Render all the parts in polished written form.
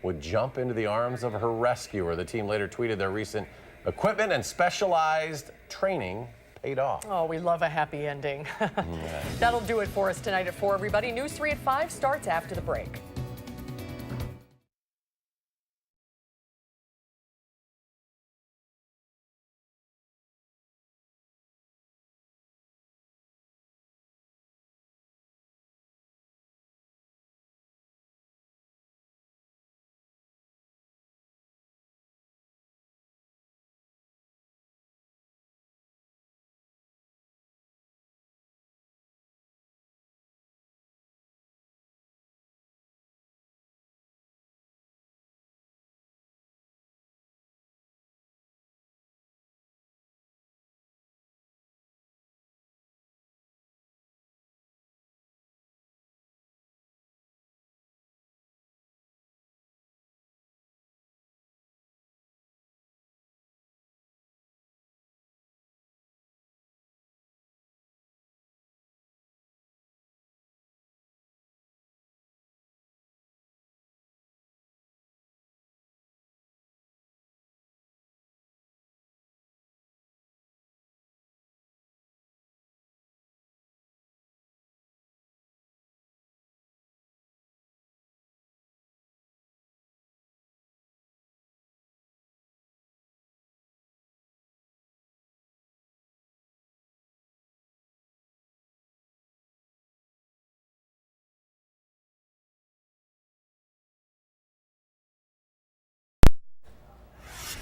would jump into the arms of her rescuer. The team later tweeted their recent equipment and specialized training paid off. Oh, we love a happy ending. That'll do it for us tonight at 4, everybody. News 3 at 5 starts after the break.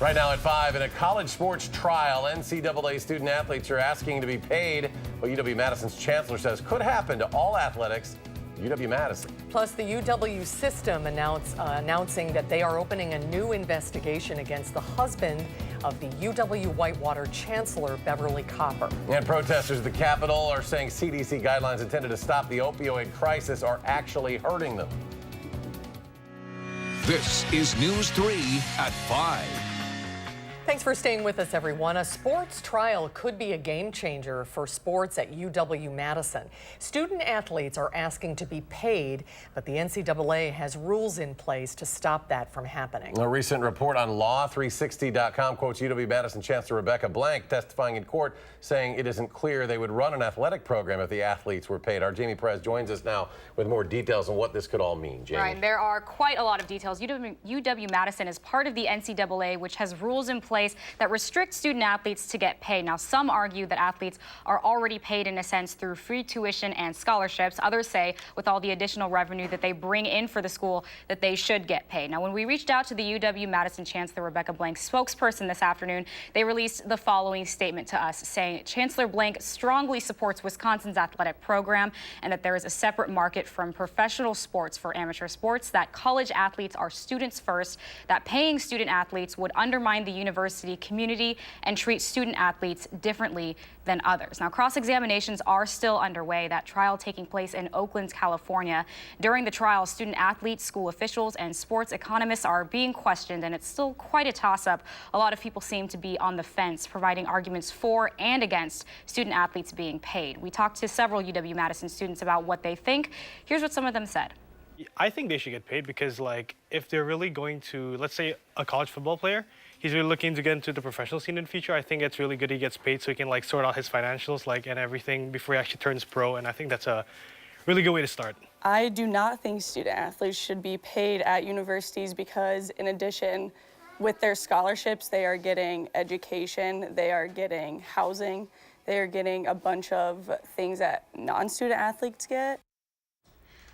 Right now at 5, in a college sports trial, NCAA student athletes are asking to be paid what UW-Madison's chancellor says could happen to all athletics at UW-Madison. Plus, the UW system announcing that they are opening a new investigation against the husband of the UW-Whitewater chancellor, Beverly Copper. And protesters at the Capitol are saying CDC guidelines intended to stop the opioid crisis are actually hurting them. This is News 3 at 5. Thanks for staying with us, everyone. A sports trial could be a game changer for sports at UW-Madison. Student athletes are asking to be paid, but the NCAA has rules in place to stop that from happening. A recent report on Law360.com quotes UW-Madison Chancellor Rebecca Blank testifying in court, saying it isn't clear they would run an athletic program if the athletes were paid. Our Jamie Perez joins us now with more details on what this could all mean. Jamie. Right, there are quite a lot of details. UW-Madison is part of the NCAA, which has rules in place that restrict student athletes to get paid. Now, some argue that athletes are already paid in a sense through free tuition and scholarships. Others say with all the additional revenue that they bring in for the school that they should get paid. Now, when we reached out to the UW-Madison Chancellor Rebecca Blank spokesperson this afternoon, they released the following statement to us, saying Chancellor Blank strongly supports Wisconsin's athletic program and that there is a separate market from professional sports for amateur sports, that college athletes are students first, that paying student athletes would undermine the university community and treat student athletes differently than others. Now, cross-examinations are still underway. That trial taking place in Oakland, California. During the trial, student athletes, school officials, and sports economists are being questioned, and it's still quite a toss-up. A lot of people seem to be on the fence, providing arguments for and against student athletes being paid. We talked to several UW-Madison students about what they think. Here's what some of them said. I think they should get paid because, like, if they're really going to, let's say a college football player, he's really looking to get into the professional scene in the future. I think it's really good he gets paid so he can, like, sort out his financials, like, and everything before he actually turns pro. And I think that's a really good way to start. I do not think student athletes should be paid at universities because, in addition, with their scholarships, they are getting education, they are getting housing, they are getting a bunch of things that non-student athletes get.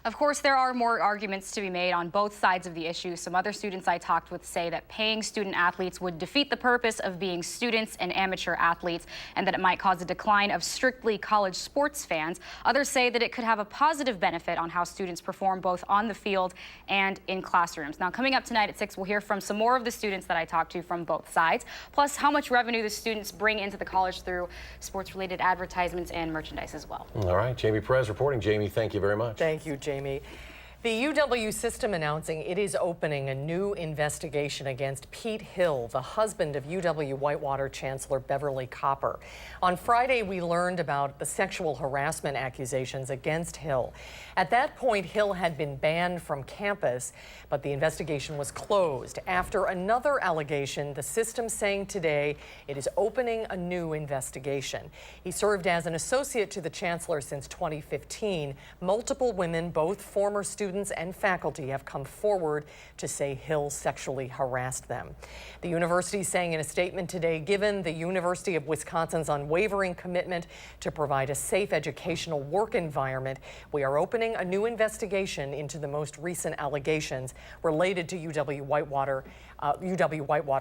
Of course, there are more arguments to be made on both sides of the issue. Some other students I talked with say that paying student athletes would defeat the purpose of being students and amateur athletes, and that it might cause a decline of strictly college sports fans. Others say that it could have a positive benefit on how students perform both on the field and in classrooms. Now, coming up tonight at 6, we'll hear from some more of the students that I talked to from both sides, plus how much revenue the students bring into the college through sports-related advertisements and merchandise as well. All right, Jamie Perez reporting. Jamie, thank you very much. Thank you, Jamie. The UW system announcing it is opening a new investigation against Pete Hill, the husband of UW-Whitewater Chancellor Beverly Copper. On Friday, we learned about the sexual harassment accusations against Hill. At that point, Hill had been banned from campus, but the investigation was closed after another allegation, the system saying today it is opening a new investigation. He served as an associate to the chancellor since 2015. Multiple women, both former students and faculty, have come forward to say Hill sexually harassed them. The university saying in a statement today, given the University of Wisconsin's unwavering commitment to provide a safe educational work environment, we are opening a new investigation into the most recent allegations related to UW-Whitewater.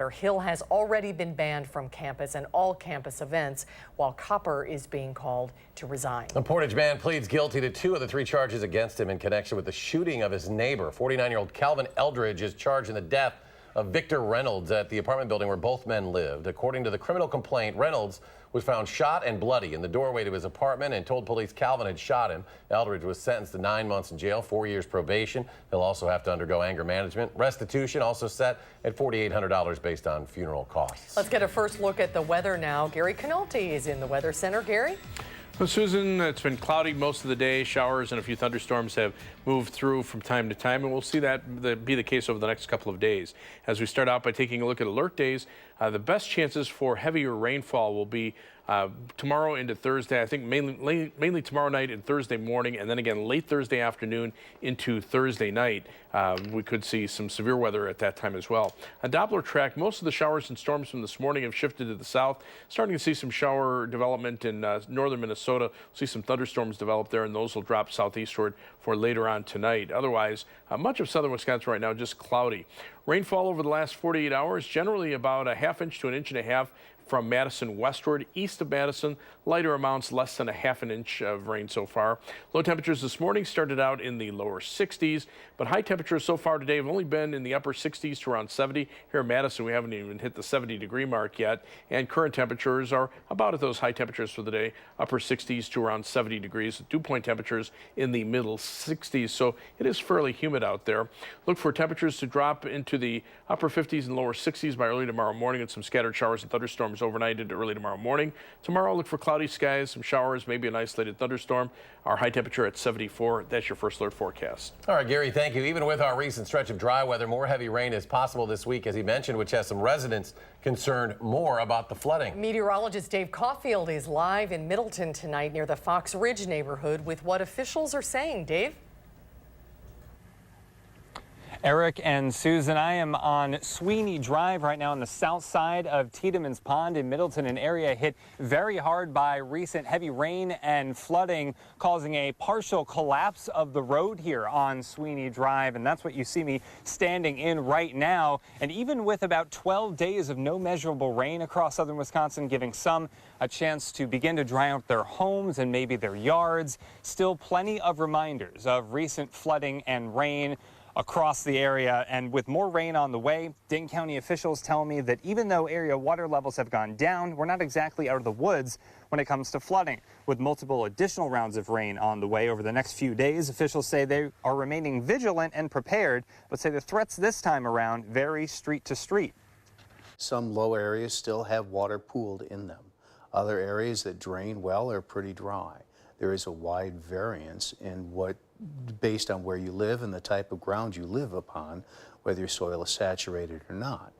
Hill has already been banned from campus and all campus events, while Copper is being called to resign. The Portage man pleads guilty to 2 of the 3 charges against him in connection with the shooting of his neighbor. 49-year-old Calvin Eldridge is charged in the death of Victor Reynolds at the apartment building where both men lived. According to the criminal complaint, Reynolds was found shot and bloody in the doorway to his apartment and told police Calvin had shot him. Eldridge was sentenced to 9 months in jail, 4 years probation. He'll also have to undergo anger management. Restitution also set at $4,800 based on funeral costs. Let's get a first look at the weather now. Gary Canolti is in the Weather Center. Gary? Well, Susan, it's been cloudy most of the day. Showers and a few thunderstorms have moved through from time to time, and we'll see that be the case over the next couple of days. As we start out by taking a look at alert days, the best chances for heavier rainfall will be tomorrow into Thursday. I think mainly tomorrow night and Thursday morning, and then again late Thursday afternoon into Thursday night. We could see some severe weather at that time as well. On Doppler track, most of the showers and storms from this morning have shifted to the south. Starting to see some shower development in northern Minnesota. We'll see some thunderstorms develop there, and those will drop southeastward for later on tonight. Otherwise, much of southern Wisconsin right now just cloudy. Rainfall over the last 48 hours, generally about a ½ inch to 1.5 inches from Madison westward. East of Madison, lighter amounts, less than a ½ inch of rain so far. Low temperatures this morning started out in the lower 60s, but high temperatures so far today have only been in the upper 60s to around 70. Here in Madison, we haven't even hit the 70-degree mark yet, and current temperatures are about at those high temperatures for the day, upper 60s to around 70 degrees. Dew point temperatures in the middle 60s, so it is fairly humid out there. Look for temperatures to drop into the upper 50s and lower 60s by early tomorrow morning, and some scattered showers and thunderstorms overnight into early tomorrow morning. Tomorrow, look for cloudy skies, some showers, maybe an isolated thunderstorm. Our high temperature at 74. That's your first alert forecast. All right, Gary, thank you. Even with our recent stretch of dry weather, more heavy rain is possible this week, as he mentioned, which has some residents concerned more about the flooding. Meteorologist Dave Caulfield is live in Middleton tonight near the Fox Ridge neighborhood with what officials are saying. Dave? Eric and Susan, I am on Sweeney Drive right now on the south side of Tiedemann's Pond in Middleton, an area hit very hard by recent heavy rain and flooding, causing a partial collapse of the road here on Sweeney Drive. And that's what you see me standing in right now. And even with about 12 days of no measurable rain across southern Wisconsin, giving some a chance to begin to dry out their homes and maybe their yards, still plenty of reminders of recent flooding and rain across the area. And with more rain on the way, Dane County officials tell me that even though area water levels have gone down, we're not exactly out of the woods when it comes to flooding. With multiple additional rounds of rain on the way over the next few days, officials say they are remaining vigilant and prepared, but say the threats this time around vary street to street. Some low areas still have water pooled in them. Other areas that drain well are pretty dry. There is a wide variance in what, based on where you live and the type of ground you live upon, whether your soil is saturated or not.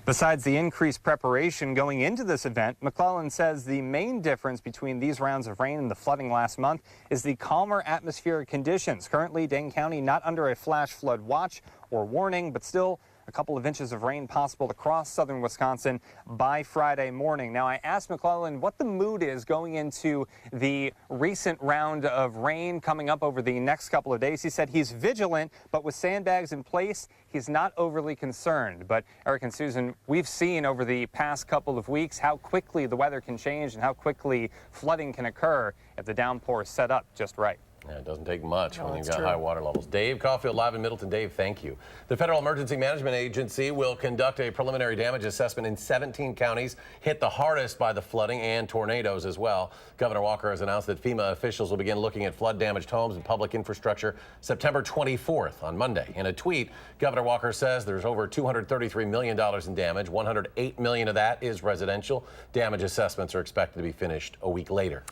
Besides the increased preparation going into this event, McClellan says the main difference between these rounds of rain and the flooding last month is the calmer atmospheric conditions. Currently, Dane County not under a flash flood watch or warning, but still a couple of inches of rain possible across southern Wisconsin by Friday morning. Now, I asked McClellan what the mood is going into the recent round of rain coming up over the next couple of days. He said he's vigilant, but with sandbags in place, he's not overly concerned. But Eric and Susan, we've seen over the past couple of weeks how quickly the weather can change and how quickly flooding can occur if the downpour is set up just right. Yeah, it doesn't take much when you've that's got true. high water levels. Dave Caulfield live in Middleton. Dave, thank you. The Federal Emergency Management Agency will conduct a preliminary damage assessment in 17 counties hit the hardest by the flooding and tornadoes as well. Governor Walker has announced that FEMA officials will begin looking at flood-damaged homes and public infrastructure September 24th on Monday. In a tweet, Governor Walker says there's over $233 million in damage. $108 million of that is residential. Damage assessments are expected to be finished a week later.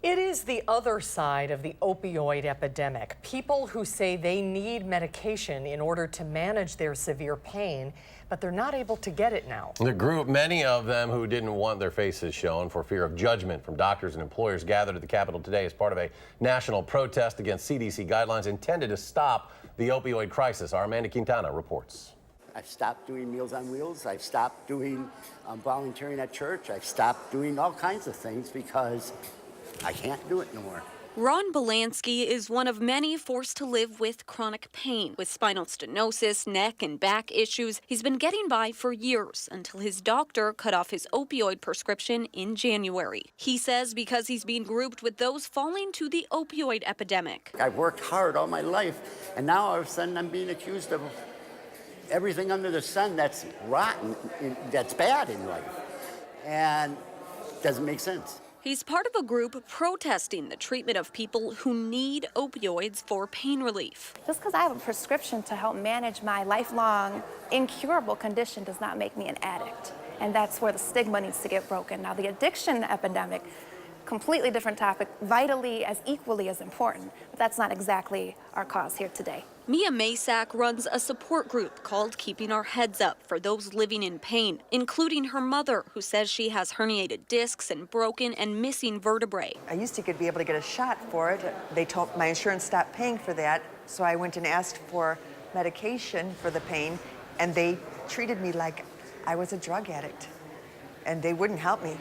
It is the other side of the opioid epidemic. People who say they need medication in order to manage their severe pain, but they're not able to get it now. The group, many of them who didn't want their faces shown for fear of judgment from doctors and employers, gathered at the Capitol today as part of a national protest against CDC guidelines intended to stop the opioid crisis. Our Amanda Quintana reports. I've stopped doing Meals on Wheels. I've stopped doing volunteering at church. I've stopped doing all kinds of things because I can't do it no more. Ron Belansky is one of many forced to live with chronic pain. With spinal stenosis, neck and back issues, he's been getting by for years until his doctor cut off his opioid prescription in January. He says because he's being grouped with those falling to the opioid epidemic. I've worked hard all my life, and now all of a sudden I'm being accused of everything under the sun that's rotten, that's bad in life, and it doesn't make sense. He's part of a group protesting the treatment of people who need opioids for pain relief. Just because I have a prescription to help manage my lifelong incurable condition does not make me an addict. And that's where the stigma needs to get broken. Now, the addiction epidemic, completely different topic, vitally as equally as important, but that's not exactly our cause here today. Mia Masak runs a support group called Keeping Our Heads Up for those living in pain, including her mother, who says she has herniated discs and broken and missing vertebrae. I used to be able to get a shot for it. They told my insurance stopped paying for that, so I went and asked for medication for the pain, and they treated me like I was a drug addict, and they wouldn't help me.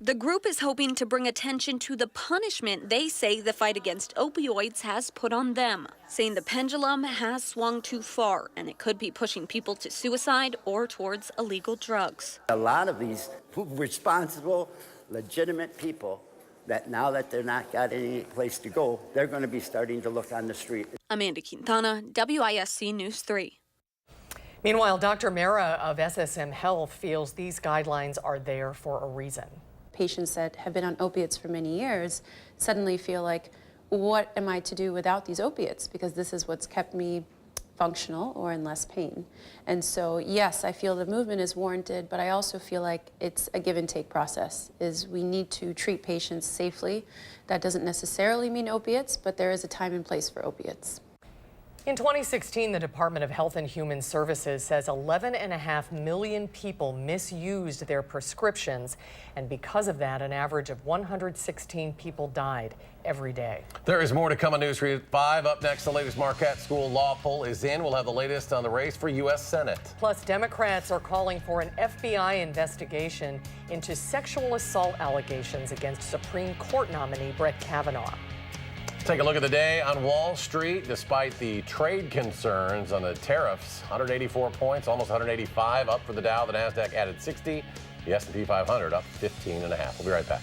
The group is hoping to bring attention to the punishment they say the fight against opioids has put on them, saying the pendulum has swung too far and it could be pushing people to suicide or towards illegal drugs. A lot of these responsible, legitimate people that now that they're not got any place to go, they're going to be starting to look on the street. Amanda Quintana, WISC News 3. Meanwhile, Dr. Mara of SSM Health feels these guidelines are there for a reason. Patients that have been on opiates for many years suddenly feel like, what am I to do without these opiates? Because this is what's kept me functional or in less pain. And so, yes, I feel the movement is warranted, but I also feel like it's a give and take process. We need to treat patients safely. That doesn't necessarily mean opiates, but there is a time and place for opiates. In 2016, the Department of Health and Human Services says 11.5 million people misused their prescriptions, and because of that, an average of 116 people died every day. There is more to come on News 3 at 5. Up next, the latest Marquette School law poll is in. We'll have the latest on the race for U.S. Senate. Plus, Democrats are calling for an FBI investigation into sexual assault allegations against Supreme Court nominee Brett Kavanaugh. Take a look at the day on Wall Street. Despite the trade concerns on the tariffs, 184 points, almost 185 up for the Dow. The Nasdaq added 60. The S&P 500 up 15.5. We'll be right back.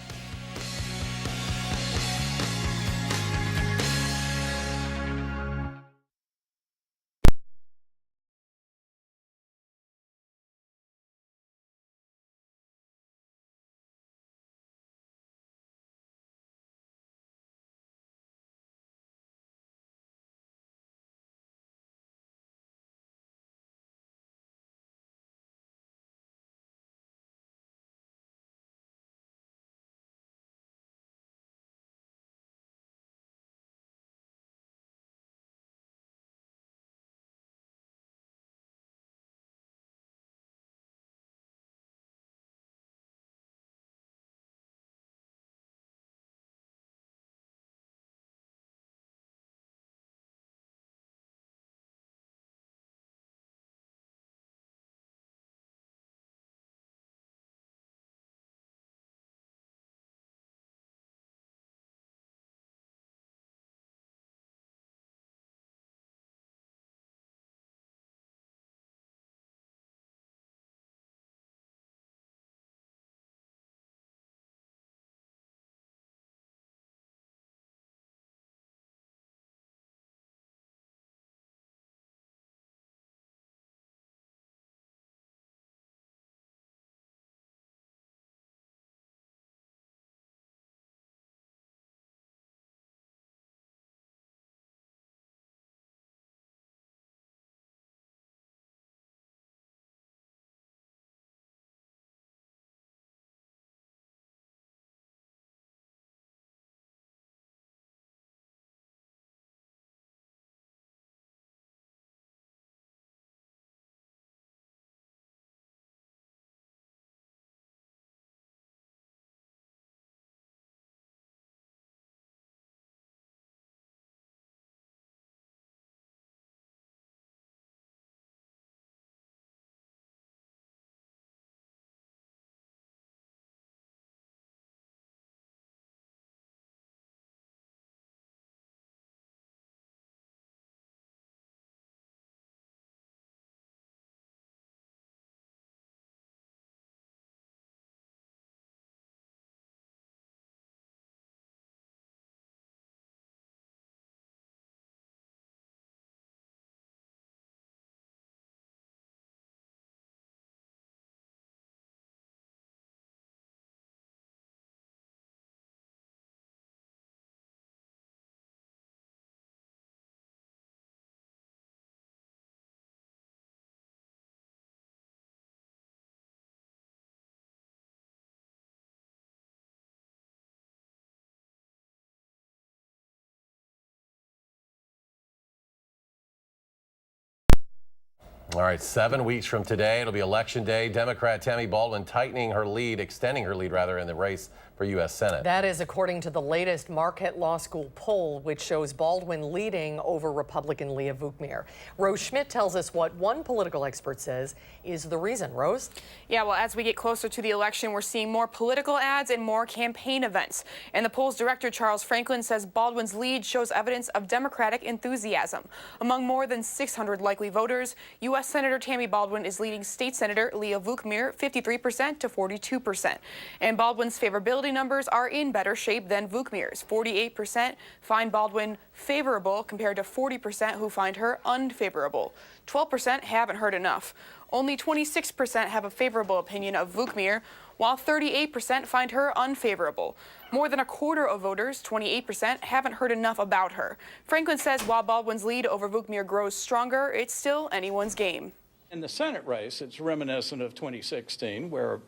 All right, 7 weeks from today, it'll be Election Day. Democrat Tammy Baldwin extending her lead in the race for U.S. Senate. That is according to the latest Marquette Law School poll, which shows Baldwin leading over Republican Leah Vukmir. Rose Schmidt tells us what one political expert says is the reason. Rose? Yeah, well, as we get closer to the election, we're seeing more political ads and more campaign events. And the poll's director, Charles Franklin, says Baldwin's lead shows evidence of Democratic enthusiasm. Among more than 600 likely voters, U.S. Senator Tammy Baldwin is leading State Senator Leah Vukmir 53% to 42%. And Baldwin's favorability numbers are in better shape than Vukmir's. 48% find Baldwin favorable compared to 40% who find her unfavorable. 12% haven't heard enough. Only 26% have a favorable opinion of Vukmir, while 38% find her unfavorable. More than a quarter of voters, 28%, haven't heard enough about her. Franklin says while Baldwin's lead over Vukmir grows stronger, it's still anyone's game. In the Senate race, it's reminiscent of 2016, where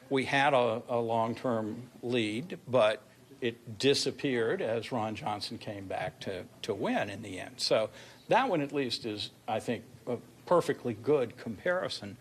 we had a long-term lead, but it disappeared as Ron Johnson came back to win in the end. So that one at least is, I think, a perfectly good comparison.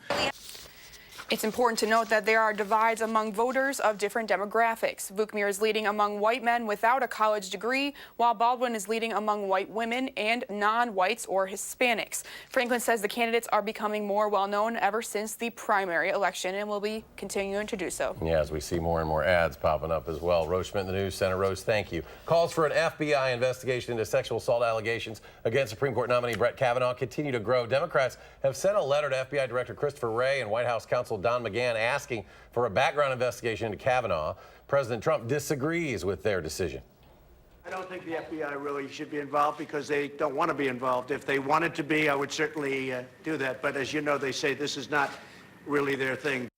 It's important to note that there are divides among voters of different demographics. Vukmir is leading among white men without a college degree, while Baldwin is leading among white women and non-whites or Hispanics. Franklin says the candidates are becoming more well-known ever since the primary election and will be continuing to do so. Yeah, as we see more and more ads popping up as well. Rose Schmidt in the news center. Rose, thank you. Calls for an FBI investigation into sexual assault allegations against Supreme Court nominee Brett Kavanaugh continue to grow. Democrats have sent a letter to FBI Director Christopher Wray and White House counsel Don McGahn asking for a background investigation into Kavanaugh. President Trump disagrees with their decision. I don't think the FBI really should be involved because they don't want to be involved. If they wanted to be, I would certainly do that. But as you know, they say this is not really their thing.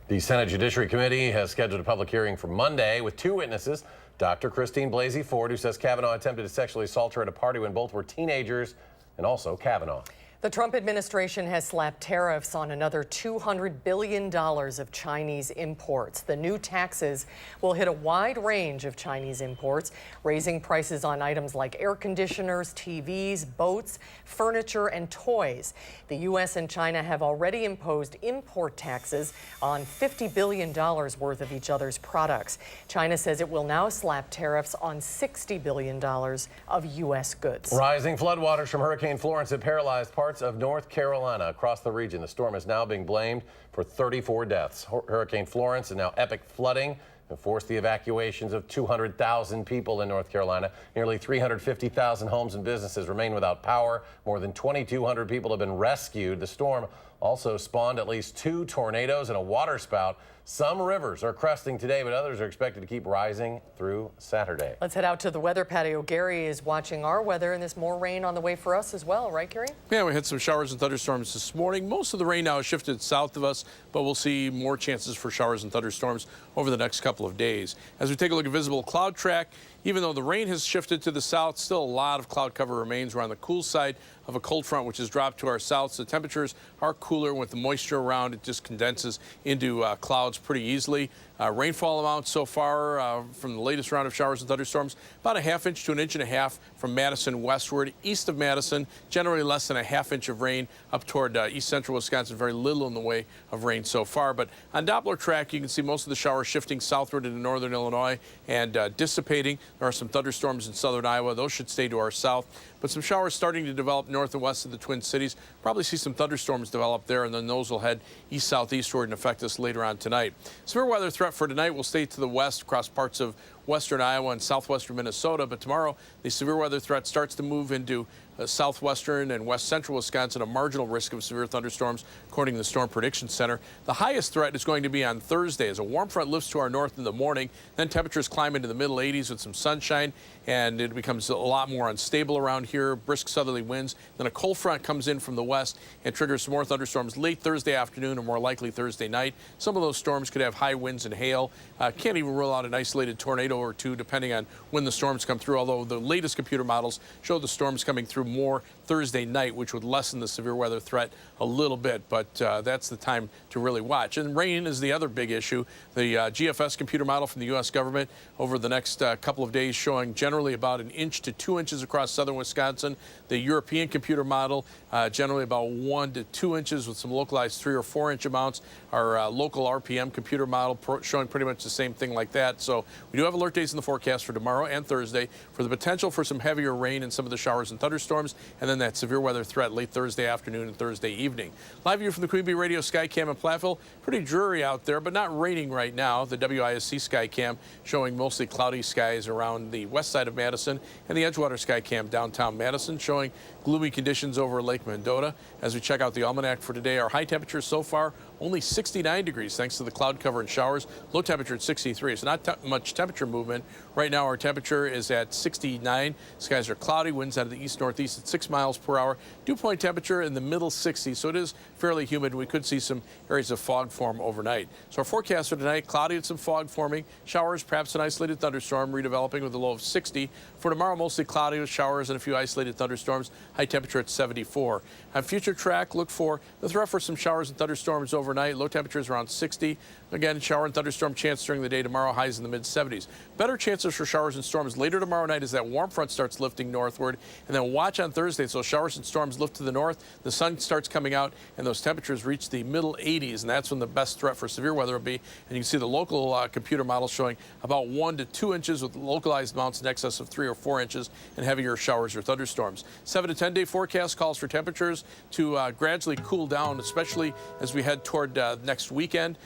The Senate Judiciary Committee has scheduled a public hearing for Monday with two witnesses. Dr. Christine Blasey Ford, who says Kavanaugh attempted to sexually assault her at a party when both were teenagers, and also Kavanaugh. The Trump administration has slapped tariffs on another $200 billion of Chinese imports. The new taxes will hit a wide range of Chinese imports, raising prices on items like air conditioners, TVs, boats, furniture, and toys. The U.S. and China have already imposed import taxes on $50 billion worth of each other's products. China says it will now slap tariffs on $60 billion of U.S. goods. Rising floodwaters from Hurricane Florence have paralyzed parts of North Carolina across the region. The storm is now being blamed for 34 deaths. Hurricane Florence and now epic flooding have forced the evacuations of 200,000 people in North Carolina. Nearly 350,000 homes and businesses remain without power. More than 2,200 people have been rescued. The storm also spawned at least 2 tornadoes and a waterspout. Some rivers are cresting today, but others are expected to keep rising through Saturday. Let's head out to the weather patio. Gary is watching our weather, and there's more rain on the way for us as well, right, Gary? Yeah, we had some showers and thunderstorms this morning. Most of the rain now has shifted south of us, but we'll see more chances for showers and thunderstorms over the next couple of days. As we take a look at visible cloud track, even though the rain has shifted to the south, still a lot of cloud cover remains. We're on the cool side of a cold front, which has dropped to our south. So the temperatures are cooler with the moisture around. It just condenses into clouds pretty easily. Rainfall amounts so far from the latest round of showers and thunderstorms, about a ½ inch to 1.5 inches from Madison westward. East of Madison, generally less than a ½ inch of rain. Up toward east central Wisconsin, very little in the way of rain so far. But on Doppler track, you can see most of the showers shifting southward into northern Illinois and dissipating. There are some thunderstorms in southern Iowa. Those should stay to our south. But some showers starting to develop north and west of the Twin Cities. Probably see some thunderstorms develop there, and then those will head east-southeastward and affect us later on tonight. Severe weather threat for tonight will stay to the west across parts of western Iowa and southwestern Minnesota. But tomorrow, the severe weather threat starts to move into southwestern and west central Wisconsin, a marginal risk of severe thunderstorms, according to the Storm Prediction Center. The highest threat is going to be on Thursday as a warm front lifts to our north in the morning. Then temperatures climb into the middle 80s with some sunshine, and it becomes a lot more unstable around here, brisk southerly winds. Then a cold front comes in from the west and triggers some more thunderstorms late Thursday afternoon or more likely Thursday night. Some of those storms could have high winds and hail. Can't even rule out an isolated tornado or two depending on when the storms come through, although the latest computer models show the storms coming through more Thursday night, which would lessen the severe weather threat a little bit, but that's the time to really watch. And rain is the other big issue. The GFS computer model from the U.S. government over the next couple of days showing generally about 1 inch to 2 inches across southern Wisconsin. The European computer model generally about 1 to 2 inches with some localized 3 or 4 inch amounts. Our local RPM computer model showing pretty much the same thing like that. So we do have alert days in the forecast for tomorrow and Thursday for the potential for some heavier rain and some of the showers and thunderstorms, and then that severe weather threat late Thursday afternoon and Thursday evening. Live view from the Queen Bee Radio Skycam in Platteville. Pretty dreary out there, but not raining right now. The WISC Skycam showing mostly cloudy skies around the west side of Madison, and the Edgewater Skycam downtown Madison showing gloomy conditions over Lake Mendota. As we check out the almanac for today, our high temperature so far only 69 degrees thanks to the cloud cover and showers. Low temperature at 63, so not much temperature movement. Right now our temperature is at 69. Skies are cloudy, winds out of the east-northeast at 6 miles per hour. Dew point temperature in the middle 60s, so it is fairly humid. We could see some areas of fog form overnight. So our forecast for tonight, cloudy and some fog forming. Showers, perhaps an isolated thunderstorm, redeveloping with a low of 60. For tomorrow, mostly cloudy with showers and a few isolated thunderstorms. High temperature at 74. On future track, look for the threat for some showers and thunderstorms overnight. Low temperatures around 60. Again, shower and thunderstorm chance during the day tomorrow, highs in the mid-70s. Better chances for showers and storms later tomorrow night as that warm front starts lifting northward. And then watch on Thursday, so showers and storms lift to the north, the sun starts coming out, and those temperatures reach the middle 80s, and that's when the best threat for severe weather will be. And you can see the local computer model showing about 1 to 2 inches with localized amounts in excess of 3 or 4 inches and heavier showers or thunderstorms. 7 to 10 day forecast calls for temperatures to gradually cool down, especially as we head toward next weekend.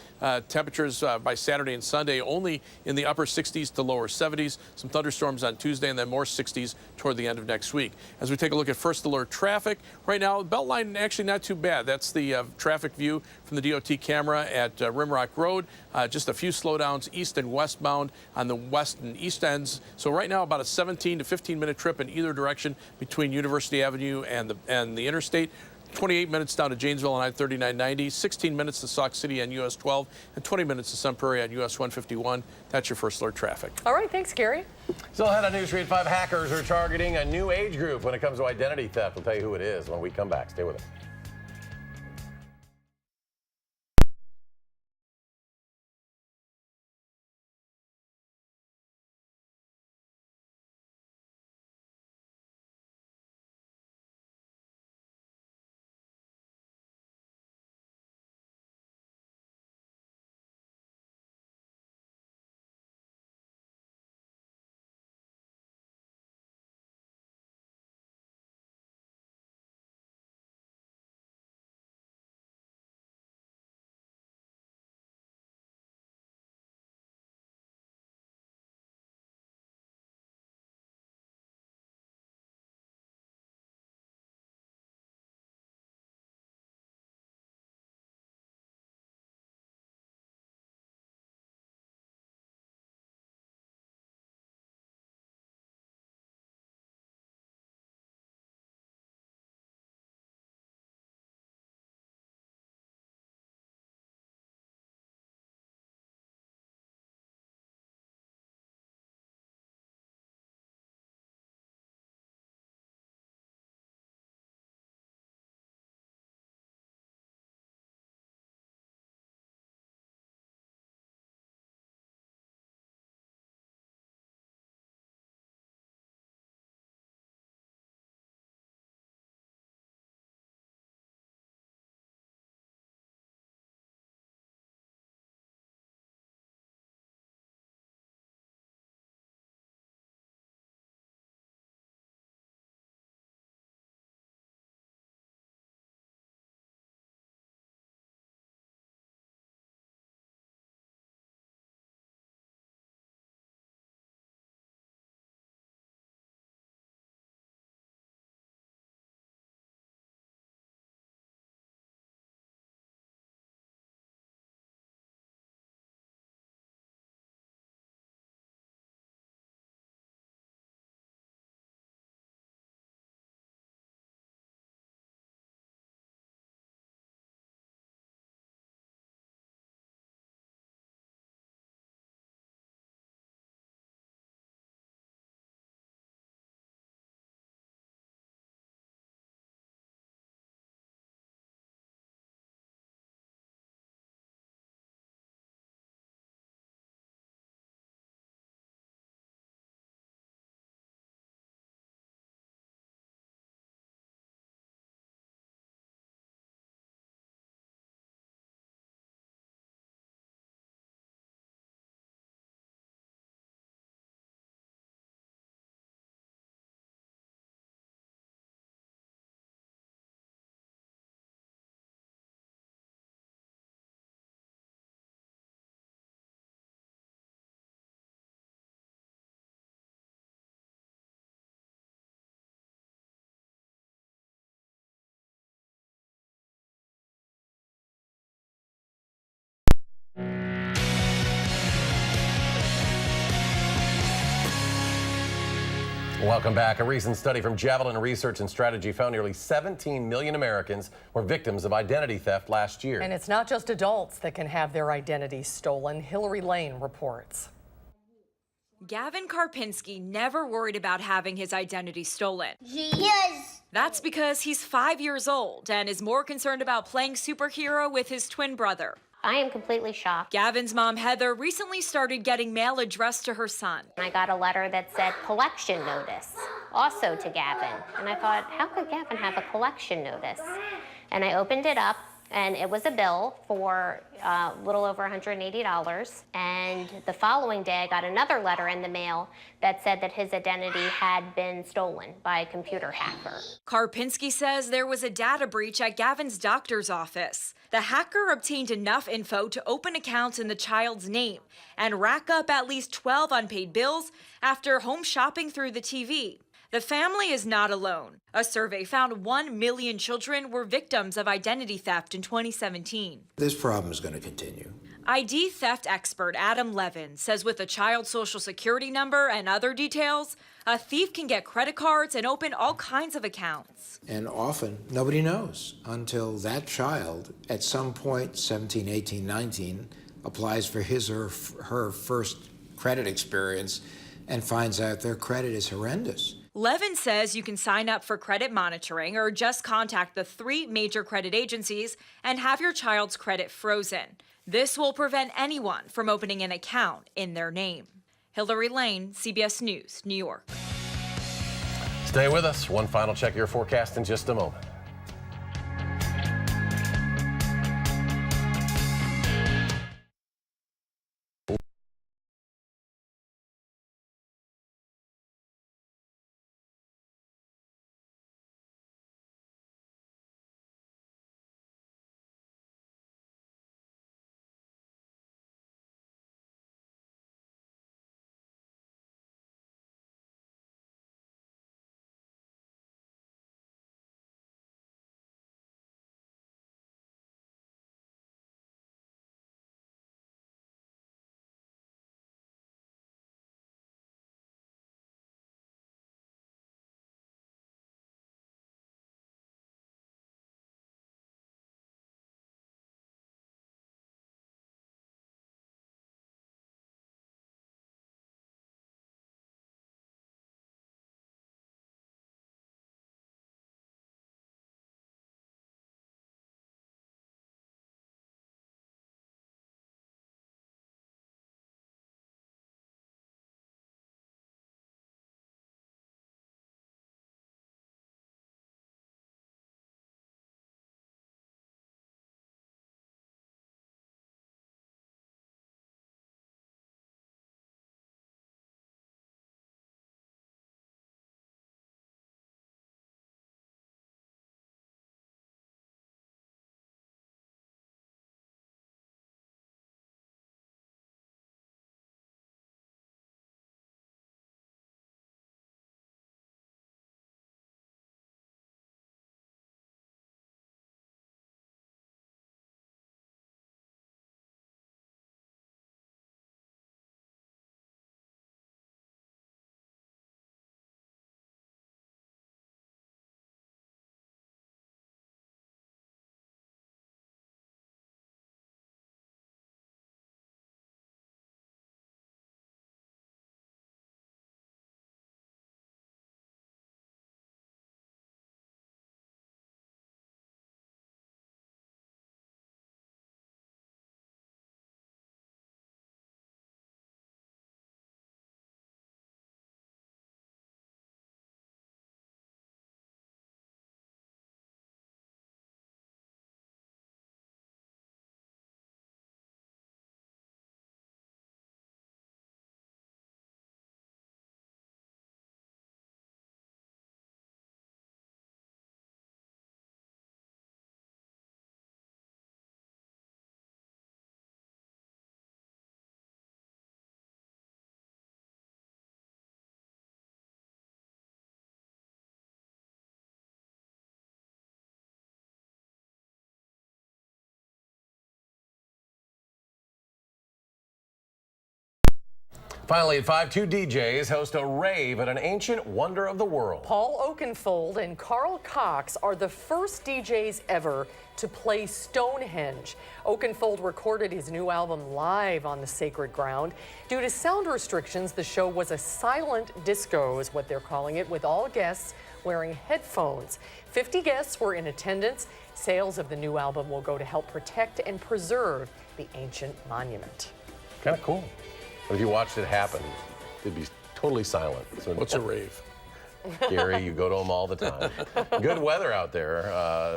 Temperatures by Saturday and Sunday only in the upper 60s to lower 70s. Some thunderstorms on Tuesday and then more 60s toward the end of next week. As we take a look at first alert traffic, right now Beltline actually not too bad. That's the traffic view from the DOT camera at Rimrock Road. Just a few slowdowns east and westbound on the west and east ends. So right now about a 17 to 15 minute trip in either direction between University Avenue and the interstate. 28 minutes down to Janesville on I-3990, 16 minutes to Sauk City on US 12, and 20 minutes to Sun Prairie on US 151. That's your first alert traffic. All right, thanks, Gary. Still ahead on News 3 at 5, hackers are targeting a new age group when it comes to identity theft. We'll tell you who it is when we come back. Stay with us. Welcome back. A recent study from Javelin Research and Strategy found nearly 17 million Americans were victims of identity theft last year. And it's not just adults that can have their identities stolen. Hillary Lane reports. Gavin Karpinski never worried about having his identity stolen. That's because he's 5 years old and is more concerned about playing superhero with his twin brother. I am completely shocked. Gavin's mom, Heather, recently started getting mail addressed to her son. I got a letter that said collection notice, also to Gavin. And I thought, how could Gavin have a collection notice? And I opened it up, and it was a bill for a little over $180. And the following day, I got another letter in the mail that said that his identity had been stolen by a computer hacker. Karpinski says there was a data breach at Gavin's doctor's office. The hacker obtained enough info to open accounts in the child's name and rack up at least 12 unpaid bills after home shopping through the TV. The family is not alone. A survey found 1 million children were victims of identity theft in 2017. This problem is going to continue. ID theft expert Adam Levin says with a child's social security number and other details, a thief can get credit cards and open all kinds of accounts. And often nobody knows until that child at some point, 17, 18, 19, applies for his or her first credit experience and finds out their credit is horrendous. Levin says you can sign up for credit monitoring or just contact the 3 major credit agencies and have your child's credit frozen. This will prevent anyone from opening an account in their name. Hillary Lane, CBS News, New York. Stay with us. One final check of your forecast in just a moment. Finally at 5, 2 DJs host a rave at an ancient wonder of the world. Paul Oakenfold and Carl Cox are the first DJs ever to play Stonehenge. Oakenfold recorded his new album live on the sacred ground. Due to sound restrictions, the show was a silent disco, is what they're calling it, with all guests wearing headphones. 50 guests were in attendance. Sales of the new album will go to help protect and preserve the ancient monument. Kind of cool. But if you watched it happen, it'd be totally silent. So What's a rave? Gary, you go to them all the time. Good weather out there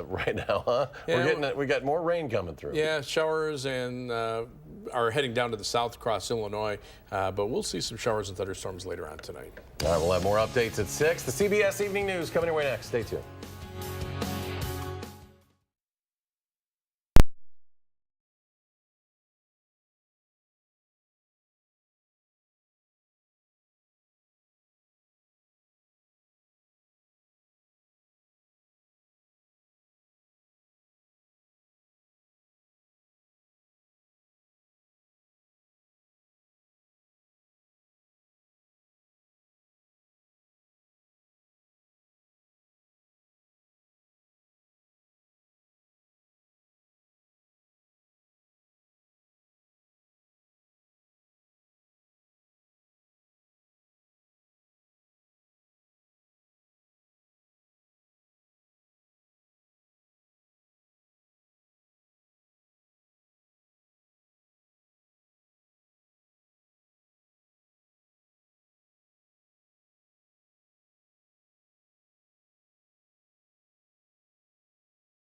right now, huh? Yeah, we got more rain coming through. Yeah, showers and are heading down to the south across Illinois, but we'll see some showers and thunderstorms later on tonight. All right, we'll have more updates at 6. The CBS Evening News coming your way next. Stay tuned.